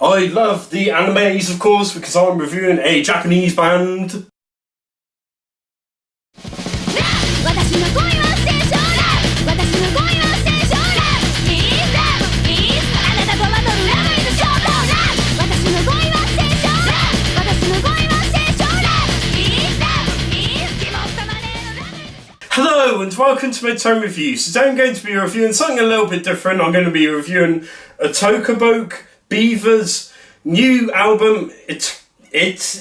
I love the animes, of course, because I'm reviewing a Japanese band. Hello and welcome to Midterm Reviews. Today I'm going to be reviewing something a little bit different. I'm going to be reviewing Otoboke Beaver's new album, Itekoma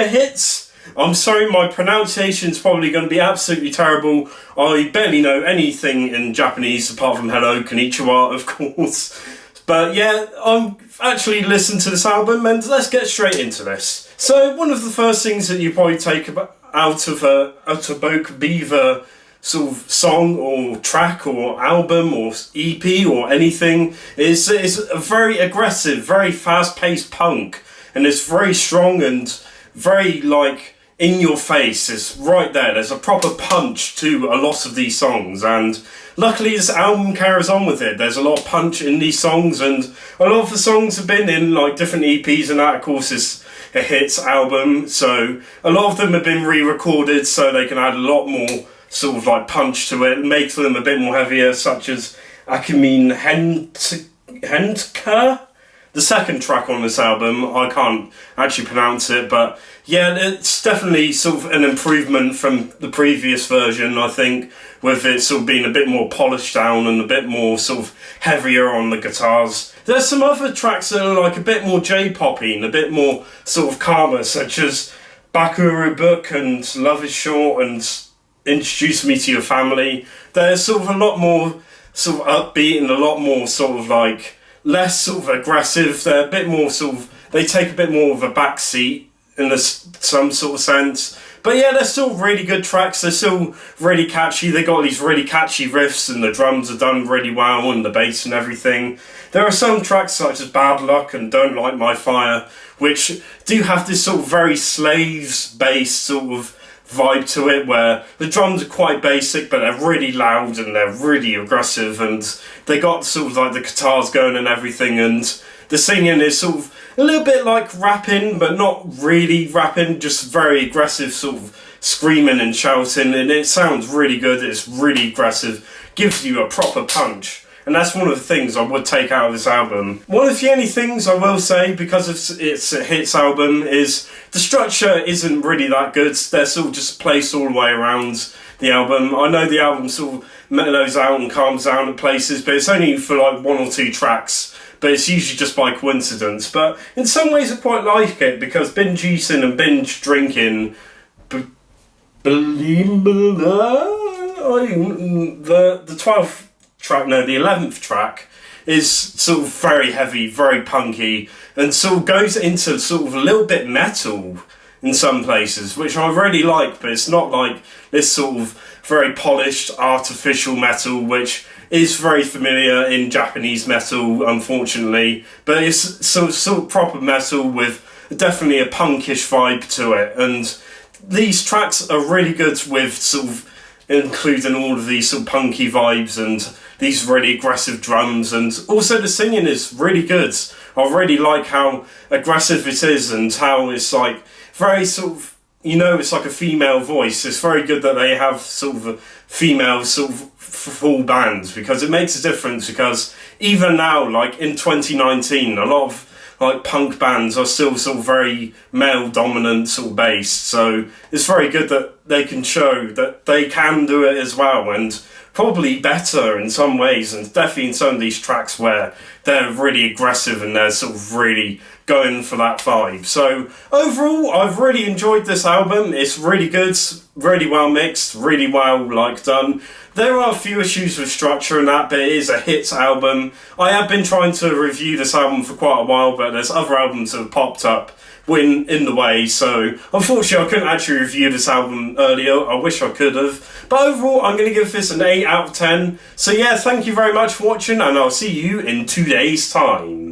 Hits. I'm sorry, my pronunciation is probably going to be absolutely terrible. I barely know anything in Japanese apart from hello, konnichiwa, of course. But yeah, I'm actually listening to this album and let's get straight into this. So one of the first things that you probably take out of a Otoboke Beaver sort of song or track or album or EP or anything is a very aggressive, very fast-paced punk, and it's very strong and very like in your face. It's right there. There's a proper punch to a lot of these songs, and luckily this album carries on with it. There's a lot of punch in these songs, and a lot of the songs have been in like different EPs, and that of course is a hits album, so a lot of them have been re-recorded so they can add a lot more sort of like punch to it, make them a bit more heavier, such as Itekoma Hits. The second track on this album, I can't actually pronounce it, but yeah, it's definitely sort of an improvement from the previous version, I think, with it sort of being a bit more polished down and a bit more sort of heavier on the guitars. There's some other tracks that are like a bit more J-poppy and a bit more sort of calmer, such as Bakuru Book and Love is Short and Introduce Me to Your Family. They're sort of a lot more sort of upbeat and a lot more sort of like less sort of aggressive. They're a bit more sort of, they take a bit more of a backseat in some sort of sense. But yeah, they're still really good tracks. They're still really catchy. They got these really catchy riffs and the drums are done really well and the bass and everything. There are some tracks such as Bad Luck and Don't Light My Fire which do have this sort of very slaves-based sort of vibe to it, where the drums are quite basic but they're really loud and they're really aggressive, and they got sort of like the guitars going and everything, and the singing is sort of a little bit like rapping but not really rapping, just very aggressive sort of screaming and shouting, and it sounds really good. It's really aggressive, gives you a proper punch. And that's one of the things I would take out of this album. One of the only things I will say, because it's a hits album, is the structure isn't really that good. They're sort of just placed all the way around the album. I know the album sort of mellows out and calms down at places, but it's only for like one or two tracks. But it's usually just by coincidence. But in some ways I quite like it, because binge eating and binge drinking, the 12th track, no, the 11th track is sort of very heavy, very punky, and sort of goes into sort of a little bit metal in some places, which I really like, but it's not like this sort of very polished, artificial metal, which is very familiar in Japanese metal, unfortunately, but it's sort of proper metal with definitely a punkish vibe to it, and these tracks are really good with sort of including all of these sort of punky vibes and these really aggressive drums, and also the singing is really good. I really like how aggressive it is and how it's like very sort of, you know, it's like a female voice. It's very good that they have sort of a female sort of full band, because it makes a difference, because even now, like in 2019, a lot of like punk bands are still sort of very male dominant sort of based, so it's very good that they can show that they can do it as well, and probably better in some ways, and definitely in some of these tracks where they're really aggressive and they're sort of really going for that vibe. So overall, I've really enjoyed this album. It's really good, really well mixed, really well like done. There are a few issues with structure and that, but it is a hits album. I have been trying to review this album for quite a while, but there's other albums that have popped up in the way, so unfortunately I couldn't actually review this album earlier. I wish I could have, but overall I'm going to give this an 8 out of 10. So yeah, thank you very much for watching, and I'll see you in 2 days time.